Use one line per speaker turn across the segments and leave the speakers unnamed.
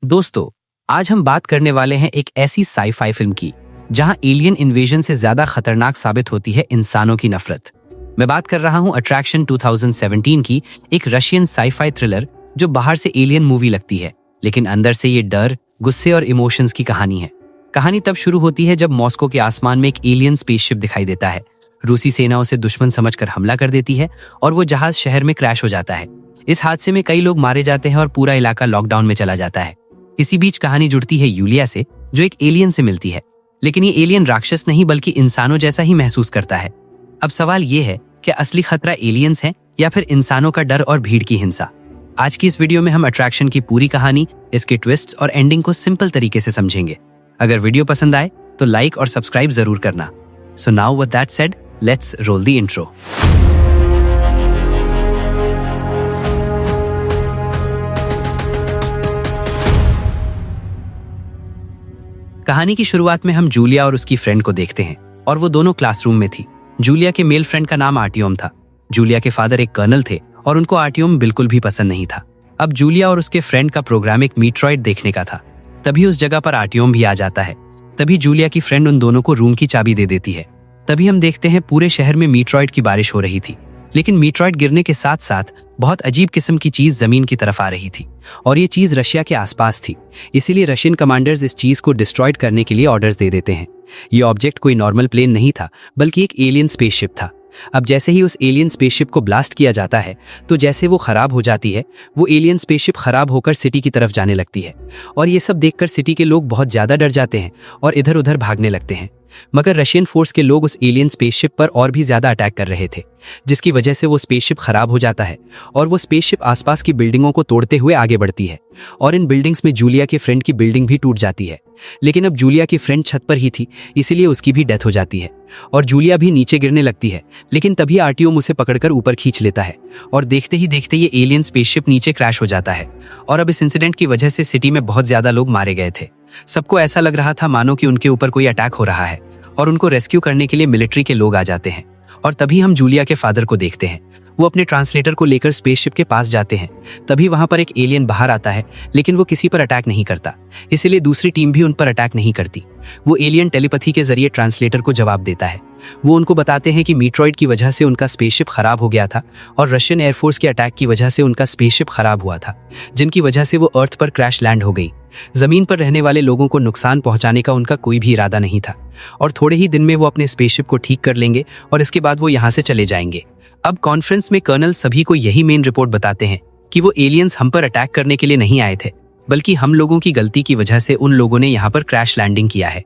दोस्तों, आज हम बात करने वाले हैं एक ऐसी साई-फाई फिल्म की जहां एलियन इन्वेजन से ज्यादा खतरनाक साबित होती है इंसानों की नफरत। मैं बात कर रहा हूं अट्रैक्शन 2017 की, एक रशियन साई-फाई थ्रिलर जो बाहर से एलियन मूवी लगती है, लेकिन अंदर से ये डर, गुस्से और इमोशंस की कहानी है। कहानी तब शुरू होती है जब मॉस्को के आसमान में एक एलियन स्पेसशिप दिखाई देता है। रूसी सेना उसे दुश्मन समझकर हमला कर देती है और वो जहाज शहर में क्रैश हो जाता है। इस हादसे में कई लोग मारे जाते हैं और पूरा इलाका लॉकडाउन में चला जाता है। इसी बीच कहानी जुड़ती है यूलिया से, जो एक एलियन से मिलती है, लेकिन ये एलियन राक्षस नहीं बल्कि इंसानों जैसा ही महसूस करता है। अब सवाल ये है कि असली खतरा एलियंस है या फिर इंसानों का डर और भीड़ की हिंसा। आज की इस वीडियो में हम अट्रैक्शन की पूरी कहानी, इसके ट्विस्ट्स और एंडिंग को सिंपल तरीके से समझेंगे। अगर वीडियो पसंद आए तो लाइक और सब्सक्राइब जरूर करना। So now with that said, let's roll the intro. कहानी की शुरुआत में हम जूलिया और उसकी फ्रेंड को देखते हैं और वो दोनों क्लासरूम में थी। जूलिया के मेल फ्रेंड का नाम आर्टियोम था। जूलिया के फादर एक कर्नल थे और उनको आर्टियोम बिल्कुल भी पसंद नहीं था। अब जूलिया और उसके फ्रेंड का प्रोग्राम एक मीट्रॉइड देखने का था। तभी उस जगह पर आर्टियोम भी आ जाता है। तभी जूलिया की फ्रेंड उन दोनों को रूम की चाबी दे देती है। तभी हम देखते हैं पूरे शहर में मीट्रॉइड की बारिश हो रही थी, लेकिन मीट्रॉइड गिरने के साथ साथ बहुत अजीब किस्म की चीज जमीन की तरफ आ रही थी और ये चीज रशिया के आसपास थी। इसीलिए रशियन कमांडर्स इस चीज को डिस्ट्रॉयड करने के लिए ऑर्डर्स दे देते हैं। ये ऑब्जेक्ट कोई नॉर्मल प्लेन नहीं था, बल्कि एक एलियन स्पेसशिप था। अब जैसे ही उस एलियन स्पेसशिप को ब्लास्ट किया जाता है, तो जैसे वो खराब हो जाती है, वो एलियन स्पेसशिप खराब होकर सिटी की तरफ जाने लगती है। और ये सब देखकर सिटी के लोग बहुत ज्यादा डर जाते हैं और इधर उधर भागने लगते हैं। मगर रशियन फोर्स के लोग उस एलियन स्पेसशिप पर और भी ज्यादा अटैक कर रहे थे, जिसकी वजह से वो स्पेसशिप खराब हो जाता है और वो स्पेसशिप आसपास की बिल्डिंगों को तोड़ते हुए आगे बढ़ती है। और इन बिल्डिंग्स में जूलिया के फ्रेंड की बिल्डिंग भी टूट जाती है। लेकिन अब जूलिया की फ्रेंड छत पर ही थी, इसीलिए उसकी भी डेथ हो जाती है और जूलिया भी नीचे गिरने लगती है। लेकिन तभी आर्टियोम उसे पकड़कर ऊपर खींच लेता है और देखते ही देखते ये एलियन स्पेसशिप नीचे क्रैश हो जाता है। और अब इस इंसिडेंट की वजह से सिटी में बहुत ज्यादा लोग मारे गए थे। सबको ऐसा लग रहा था मानो कि उनके ऊपर कोई अटैक हो रहा है और उनको रेस्क्यू करने के लिए मिलिट्री के लोग आ जाते हैं। और तभी हम जूलिया के फादर को देखते हैं। वो अपने ट्रांसलेटर को लेकर स्पेसशिप के पास जाते हैं। तभी वहां पर एक एलियन बाहर आता है, लेकिन वो किसी पर अटैक नहीं करता, इसीलिए दूसरी टीम भी उन पर अटैक नहीं करती। वो एलियन टेलीपैथी के जरिए ट्रांसलेटर को जवाब देता है। वो उनको बताते हैं कि मीट्रॉइड की वजह से उनका स्पेसशिप खराब हो गया था और रशियन एयरफोर्स के अटैक की वजह से उनका स्पेसशिप खराब हुआ था, जिनकी वजह से वो अर्थ पर क्रैश लैंड हो गई। जमीन पर रहने वाले लोगों को नुकसान पहुंचाने का उनका कोई भी इरादा नहीं था और थोड़े ही दिन में वो अपने स्पेसशिप को ठीक कर लेंगे और इसके बाद वो यहाँ से चले जाएंगे। अब कॉन्फ्रेंस में कर्नल सभी को यही मेन रिपोर्ट बताते हैं कि वो एलियंस हम पर अटैक करने के लिए नहीं आए थे, बल्कि हम लोगों की गलती की वजह से उन लोगों ने यहाँ पर क्रैश लैंडिंग किया है।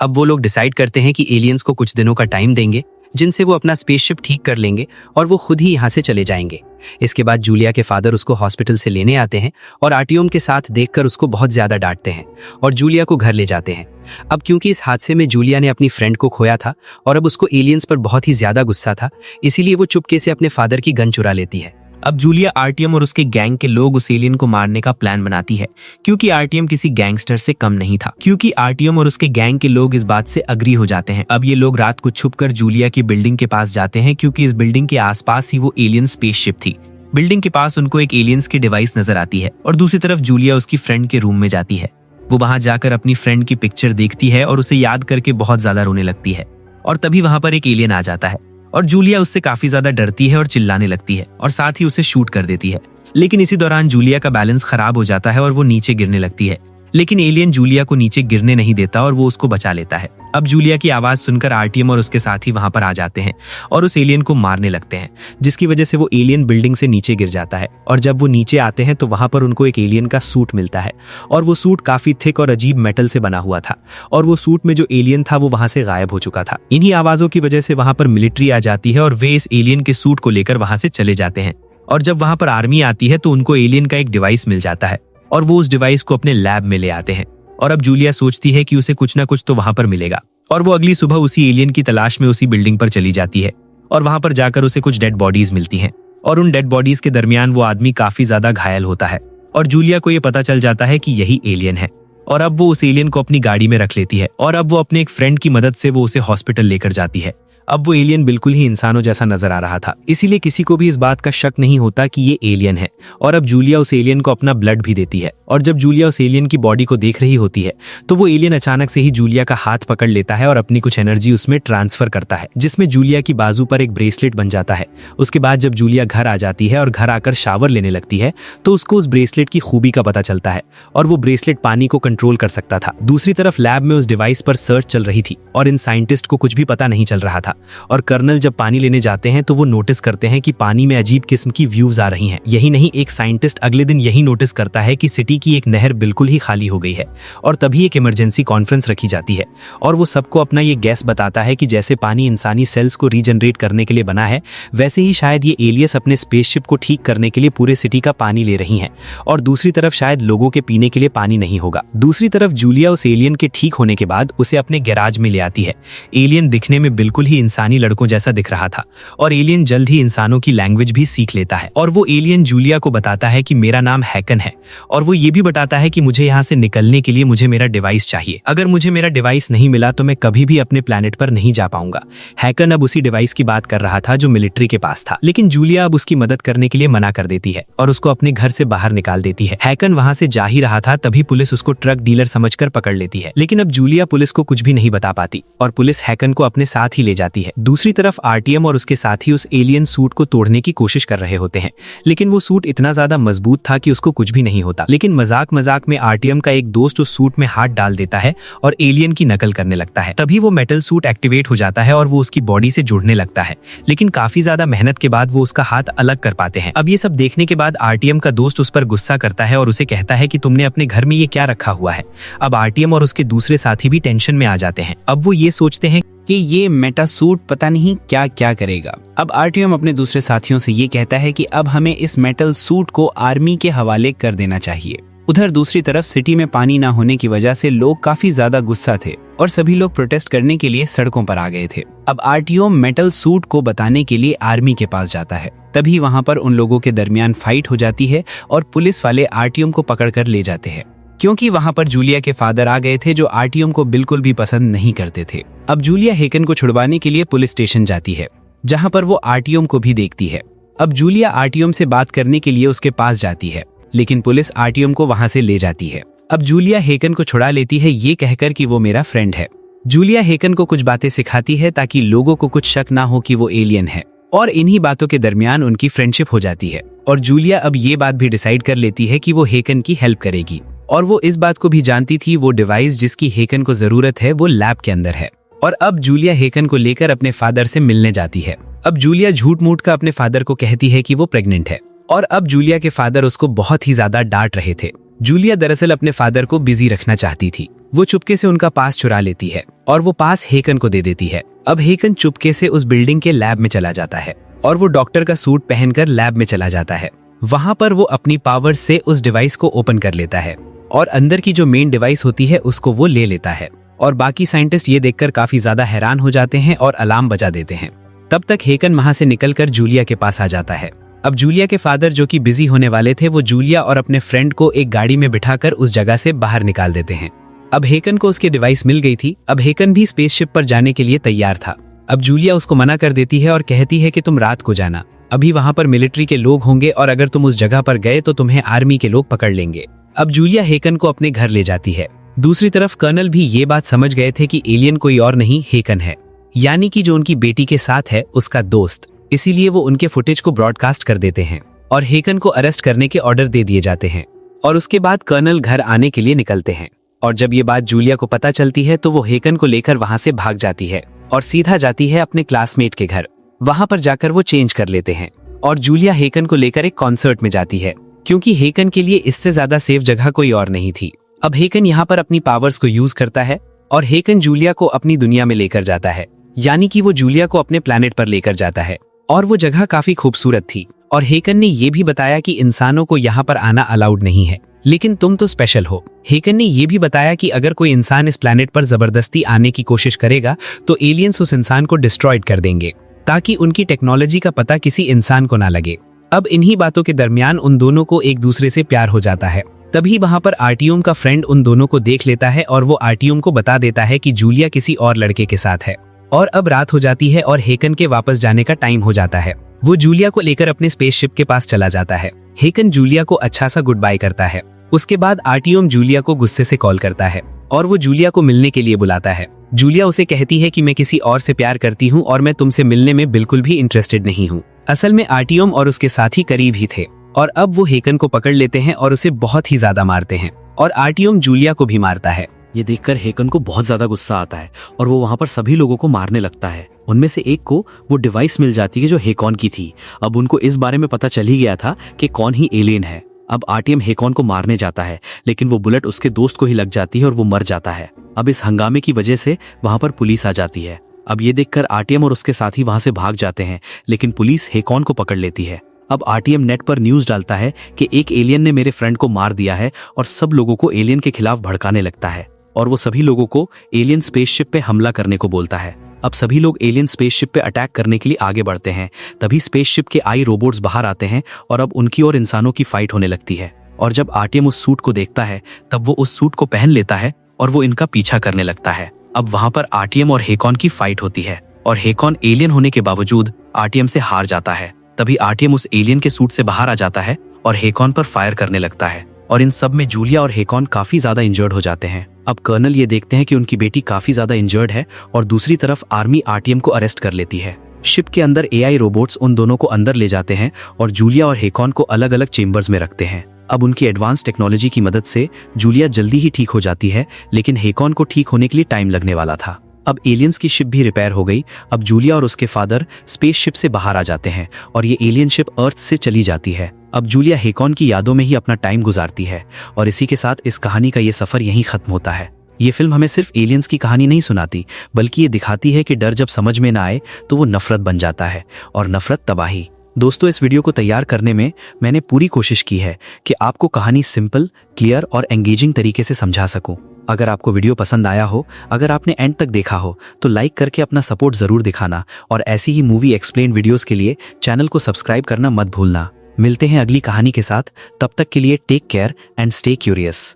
अब वो लोग डिसाइड करते हैं कि एलियंस को कुछ दिनों का टाइम देंगे, जिनसे वो अपना स्पेसशिप ठीक कर लेंगे और वो खुद ही यहाँ से चले जाएंगे। इसके बाद जूलिया के फादर उसको हॉस्पिटल से लेने आते हैं और आर्टियोम के साथ देखकर उसको बहुत ज्यादा डांटते हैं और जूलिया को घर ले जाते हैं। अब क्योंकि इस हादसे में जूलिया ने अपनी फ्रेंड को खोया था और अब उसको एलियंस पर बहुत ही ज्यादा गुस्सा था, इसीलिए वो चुपके से अपने फादर की गन चुरा लेती है।
अब जूलिया आर्टियम और उसके गैंग के लोग उस एलियन को मारने का प्लान बनाती है, क्योंकि आर्टियम किसी गैंगस्टर से कम नहीं था। क्योंकि आर्टियम और उसके गैंग के लोग इस बात से अग्री हो जाते हैं। अब ये लोग रात को छुपकर जूलिया की बिल्डिंग के पास जाते हैं, क्योंकि इस बिल्डिंग के आसपास ही वो एलियन स्पेसशिप थी। बिल्डिंग के पास उनको एक एलियंस की डिवाइस नजर आती है और दूसरी तरफ जूलिया उसकी फ्रेंड के रूम में जाती है। वो वहां जाकर अपनी फ्रेंड की पिक्चर देखती है और उसे याद करके बहुत ज्यादा रोने लगती है। और तभी वहां पर एक एलियन आ जाता है और जूलिया उससे काफी ज्यादा डरती है और चिल्लाने लगती है और साथ ही उसे शूट कर देती है। लेकिन इसी दौरान जूलिया का बैलेंस खराब हो जाता है और वो नीचे गिरने लगती है। लेकिन एलियन जूलिया को नीचे गिरने नहीं देता और वो उसको बचा लेता है। अब जूलिया की आवाज सुनकर आर्टियम और उसके साथी वहां पर आ जाते हैं और उस एलियन को मारने लगते हैं, जिसकी वजह से वो एलियन बिल्डिंग से नीचे गिर जाता है। और जब वो नीचे आते हैं तो वहां पर उनको एक एलियन का सूट मिलता है और वो सूट काफी थिक और अजीब मेटल से बना हुआ था और वो सूट में जो एलियन था वो वहां से गायब हो चुका था। इन्हीं आवाजों की वजह से वहां पर मिलिट्री आ जाती है और वे इस एलियन के सूट को लेकर वहां से चले जाते हैं। और जब वहां पर आर्मी आती है तो उनको एलियन का एक डिवाइस मिल जाता है और वो उस डिवाइस को अपने लैब में ले आते हैं। और अब जूलिया सोचती है कि उसे कुछ ना कुछ तो वहां पर मिलेगा और वो अगली सुबह उसी एलियन की तलाश में उसी बिल्डिंग पर चली जाती है और वहां पर जाकर उसे कुछ डेड बॉडीज मिलती हैं और उन डेड बॉडीज के दरमियान वो आदमी काफी ज्यादा घायल होता है और जूलिया को ये पता चल जाता है कि यही एलियन है। और अब वो उस एलियन को अपनी गाड़ी में रख लेती है और अब वो अपने एक फ्रेंड की मदद से वो उसे हॉस्पिटल लेकर जाती है। अब वो एलियन बिल्कुल ही इंसानों जैसा नजर आ रहा था, इसीलिए किसी को भी इस बात का शक नहीं होता कि ये एलियन है। और अब जूलिया उस एलियन को अपना ब्लड भी देती है, और जब जूलिया उस एलियन की बॉडी को देख रही होती है तो वो एलियन अचानक से ही जूलिया का हाथ पकड़ लेता है और अपनी कुछ एनर्जी उसमें ट्रांसफर करता है, जिसमें जूलिया की बाजू पर एक ब्रेसलेट बन जाता है। उसके बाद जब जूलिया घर आ जाती है और घर आकर शावर लेने लगती है तो उसको उस ब्रेसलेट की खूबी का पता चलता है, और वो ब्रेसलेट पानी को कंट्रोल कर सकता था। दूसरी तरफ लैब में उस डिवाइस पर सर्च चल रही थी और इन साइंटिस्ट को कुछ भी पता नहीं चल रहा था। और कर्नल जब पानी लेने जाते हैं तो वो नोटिस करते हैं कि पानी में अजीब किस्म की व्यूज आ रही हैं। यही नहीं, एक साइंटिस्ट अगले दिन यही नोटिस करता है कि सिटी की एक नहर बिल्कुल ही खाली हो गई है। और तभी एक इमरजेंसी कॉन्फ्रेंस रखी जाती है और वो सबको अपना ये गैस बताता है कि जैसे पानी इंसानी सेल्स को रीजनरेट करने के लिए बना है, वैसे ही शायद ये एलियंस अपने स्पेसशिप को ठीक करने के लिए पूरे सिटी का पानी ले रही हैं। और दूसरी तरफ शायद लोगों के पीने के लिए पानी नहीं होगा। दूसरी तरफ जूलिया उस एलियन के ठीक होने के बाद उसे अपने गैराज में ले आती है। एलियन दिखने में बिल्कुल ही इंसानी लड़कों जैसा दिख रहा था और एलियन जल्द ही इंसानों की लैंग्वेज भी सीख लेता है। और वो एलियन जूलिया को बताता है कि मेरा नाम हैकन है, और वो ये भी बताता है कि मुझे यहाँ से निकलने के लिए मुझे मेरा डिवाइस चाहिए। अगर मुझे मेरा डिवाइस नहीं मिला तो मैं कभी भी अपने प्लेनेट पर नहीं जा पाऊंगा। हैकन अब उसी डिवाइस की बात कर रहा था जो मिलिट्री के पास था, लेकिन जूलिया अब उसकी मदद करने के लिए मना कर देती है और उसको अपने घर से बाहर निकाल देती है। हैकन वहां से जा ही रहा था, तभी पुलिस उसको ट्रक डीलर समझकर पकड़ लेती है। लेकिन अब जूलिया पुलिस को कुछ भी नहीं बता पाती और पुलिस हैकन को अपने साथ ही ले जाती है। दूसरी तरफ आरटीएम और उसके साथी उस एलियन सूट को तोड़ने की कोशिश कर रहे होते हैं, लेकिन वो सूट इतना ज्यादा मजबूत था कि उसको कुछ भी नहीं होता। लेकिन मजाक मजाक में आरटीएम का एक दोस्त उस सूट में हाथ डाल देता है और एलियन की नकल करने लगता है। तभी वो मेटल सूट एक्टिवेट हो जाता है और वो उसकी बॉडी से जुड़ने लगता है, लेकिन काफी ज्यादा मेहनत के बाद वो उसका हाथ अलग कर पाते हैं। अब ये सब देखने के बाद आरटीएम का दोस्त उस पर गुस्सा करता है और उसे कहता है कि तुमने अपने घर में ये क्या रखा हुआ है। अब आरटीएम और उसके दूसरे साथी भी टेंशन में आ जाते हैं। अब वो ये सोचते हैं
कि ये मेटा सूट पता नहीं क्या क्या करेगा। अब आरटीएम अपने दूसरे साथियों से ये कहता है कि अब हमें इस मेटल सूट को आर्मी के हवाले कर देना चाहिए। उधर दूसरी तरफ सिटी में पानी ना होने की वजह से लोग काफी ज्यादा गुस्सा थे और सभी लोग प्रोटेस्ट करने के लिए सड़कों पर आ गए थे। अब आरटीएम मेटल सूट को बताने के लिए आर्मी के पास जाता है। तभी वहां पर उन लोगों के दरमियान फाइट हो जाती है और पुलिस वाले आरटीएम को पकड़कर ले जाते हैं, क्योंकि वहां पर जूलिया के फादर आ गए थे जो आरटीएम को बिल्कुल भी पसंद नहीं करते थे। अब जूलिया हैकन को छुड़वाने के लिए पुलिस स्टेशन जाती है, जहां पर वो आरटीएम को भी देखती है। अब जूलिया आरटीएम से बात करने के लिए उसके पास जाती है, लेकिन पुलिस आरटीएम को वहां से ले जाती है। अब जूलिया हैकन को छुड़ा लेती है ये कहकर कि वो मेरा फ्रेंड है। जूलिया हैकन को कुछ बातें सिखाती है ताकि लोगों को कुछ शक ना हो कि वो एलियन है, और इन्हीं बातों के दरमियान उनकी फ्रेंडशिप हो जाती है। और जूलिया अब ये बात भी डिसाइड कर लेती है कि वो हैकन की हेल्प करेगी, और वो इस बात को भी जानती थी वो डिवाइस जिसकी हैकन को जरूरत है वो लैब के अंदर है। और अब जूलिया हैकन को लेकर अपने फादर से मिलने जाती है। अब जूलिया झूठ मूठ का अपने फादर को कहती है कि वो प्रेग्नेंट है, और अब जूलिया के फादर उसको बहुत ही ज्यादा डांट रहे थे। जूलिया दरअसल अपने फादर को बिजी रखना चाहती थी। वो चुपके से उनका पास चुरा लेती है और वो पास हैकन को दे देती है। अब हैकन चुपके से उस बिल्डिंग के लैब में चला जाता है और वो डॉक्टर का सूट पहनकर लैब में चला जाता है। वहां पर वो अपनी पावर से उस डिवाइस को ओपन कर लेता है और अंदर की जो मेन डिवाइस होती है उसको वो ले लेता है। और बाकी साइंटिस्ट ये देखकर काफी ज्यादा हैरान हो जाते हैं और अलार्म बजा देते हैं। तब तक हैकन वहां से निकलकर जूलिया के पास आ जाता है। अब जूलिया के फादर जो कि बिजी होने वाले थे, वो जूलिया और अपने फ्रेंड को एक गाड़ी में बिठाकर उस जगह से बाहर निकाल देते हैं। अब हैकन को उसके डिवाइस मिल गई थी। अब हैकन भी स्पेसशिप पर जाने के लिए तैयार था। अब जूलिया उसको मना कर देती है और कहती है कि तुम रात को जाना, अभी वहां पर मिलिट्री के लोग होंगे और अगर तुम उस जगह पर गए तो तुम्हें आर्मी के लोग पकड़ लेंगे। अब जूलिया हैकन को अपने घर ले जाती है। दूसरी तरफ कर्नल भी ये बात समझ गए थे कि एलियन कोई और नहीं हैकन है, यानी कि जो उनकी बेटी के साथ है उसका दोस्त। इसीलिए वो उनके फुटेज को ब्रॉडकास्ट कर देते हैं और हैकन को अरेस्ट करने के ऑर्डर दे दिए जाते हैं। और उसके बाद कर्नल घर आने के लिए निकलते हैं, और जब ये बात जूलिया को पता चलती है तो वो हैकन को लेकर वहां से भाग जाती है और सीधा जाती है अपने क्लासमेट के घर। वहां पर जाकर वो चेंज कर लेते हैं और जूलिया हैकन को लेकर एक कॉन्सर्ट में जाती है, क्योंकि हैकन के लिए इससे ज्यादा सेफ जगह कोई और नहीं थी। अब हैकन यहाँ पर अपनी पावर्स को यूज करता है और हैकन जूलिया को अपनी दुनिया में लेकर जाता है, यानी कि वो जूलिया को अपने प्लेनेट पर लेकर जाता है। और वो जगह काफी खूबसूरत थी और हैकन ने ये भी बताया कि इंसानों को यहाँ पर आना अलाउड नहीं है, लेकिन तुम तो स्पेशल हो। हैकन ने ये भी बताया कि अगर कोई इंसान इस प्लेनेट पर जबरदस्ती आने की कोशिश करेगा तो एलियंस उस इंसान को डिस्ट्रॉयड कर देंगे, ताकि उनकी टेक्नोलॉजी का पता किसी इंसान को ना लगे। अब इन्हीं बातों के दरमियान उन दोनों को एक दूसरे से प्यार हो जाता है। तभी वहां पर आरटीएम का फ्रेंड उन दोनों को देख लेता है और वो आरटीएम को बता देता है कि जूलिया किसी और लड़के के साथ है। और अब रात हो जाती है और हेकन के वापस जाने का टाइम हो जाता है। वो जूलिया को लेकर अपने स्पेसशिप के पास चला जाता है। हेकन जूलिया को अच्छा सा गुड बाय करता है। उसके बाद आर्टियम जूलिया को गुस्से से कॉल करता है और वो जूलिया को मिलने के लिए बुलाता है। जूलिया उसे कहती है कि मैं किसी और से प्यार करती हूँ और मैं तुमसे मिलने में बिल्कुल भी इंटरेस्टेड नहीं हूँ। असल में आर्टियम और उसके साथी करीब ही थे और अब वो हेकन को पकड़ लेते हैं और उसे बहुत ही ज्यादा मारते हैं और आर्टियम जूलिया को भी मारता है।
ये देखकर हेकन को बहुत ज्यादा गुस्सा आता है और वो वहां पर सभी लोगों को मारने लगता है। उनमें से एक को वो डिवाइस मिल जाती है जो हेकॉन की थी। अब उनको इस बारे में पता चल ही गया था कि कौन ही एलियन है। अब आर्टियम हेकॉन को मारने जाता है, लेकिन वो बुलेट उसके दोस्त को ही लग जाती है और वो मर जाता है। अब इस हंगामे की वजह से वहां पर पुलिस आ जाती है। अब ये देखकर आर्टियम और उसके साथी वहां से भाग जाते हैं, लेकिन पुलिस हेकॉन को पकड़ लेती है। अब आर्टियम नेट पर न्यूज डालता है कि एक एलियन ने मेरे फ्रेंड को मार दिया है और सब लोगों को एलियन के खिलाफ भड़काने लगता है और वो सभी लोगों को एलियन स्पेसशिप पे हमला करने को बोलता है। अब सभी लोग एलियन स्पेसशिप पे अटैक करने के लिए आगे बढ़ते हैं। तभी स्पेसशिप के आई रोबोट्स बाहर आते हैं और अब उनकी और इंसानों की फाइट होने लगती है। और जब आर्टियम उस सूट को देखता है तब वो उस सूट को पहन लेता है और वो इनका पीछा करने लगता है। अब वहां पर आर्टियम और हेकॉन की फाइट होती है और हेकॉन एलियन होने के बावजूद आर्टियम से हार जाता है। तभी आर्टियम उस एलियन के सूट से बाहर आ जाता है और हेकॉन पर फायर करने लगता है और इन सब में जूलिया और हेकॉन काफी ज्यादा इंजर्ड हो जाते हैं। अब कर्नल ये देखते हैं कि उनकी बेटी काफी ज्यादा इंजर्ड है और दूसरी तरफ आर्मी आर्टियम को अरेस्ट कर लेती है। शिप के अंदर एआई रोबोट्स उन दोनों को अंदर ले जाते हैं और जूलिया और हेकॉन को अलग अलग चेम्बर्स में रखते हैं। अब उनकी एडवांस टेक्नोलॉजी की मदद से जूलिया जल्दी ही ठीक हो जाती है, लेकिन हेकॉन को ठीक होने के लिए टाइम लगने वाला था। अब एलियंस की शिप भी रिपेयर हो गई। अब जूलिया और उसके फादर स्पेस शिप से बाहर आ जाते हैं और ये एलियन शिप अर्थ से चली जाती है। अब जूलिया हेकॉन की यादों में ही अपना टाइम गुजारती है और इसी के साथ इस कहानी का ये सफर यहीं खत्म होता है। ये फिल्म हमें सिर्फ एलियंस की कहानी नहीं सुनाती, बल्कि ये दिखाती है कि डर जब समझ में ना आए तो वो नफरत बन जाता है और नफरत तबाही। दोस्तों, इस वीडियो को तैयार करने में मैंने पूरी कोशिश की है कि आपको कहानी सिंपल, क्लियर और एंगेजिंग तरीके से समझा सकूं। अगर आपको वीडियो पसंद आया हो, अगर आपने एंड तक देखा हो, तो लाइक करके अपना सपोर्ट जरूर दिखाना और ऐसी ही मूवी एक्सप्लेन वीडियोस के लिए चैनल को सब्सक्राइब करना मत भूलना। मिलते हैं अगली कहानी के साथ, तब तक के लिए take care and stay curious.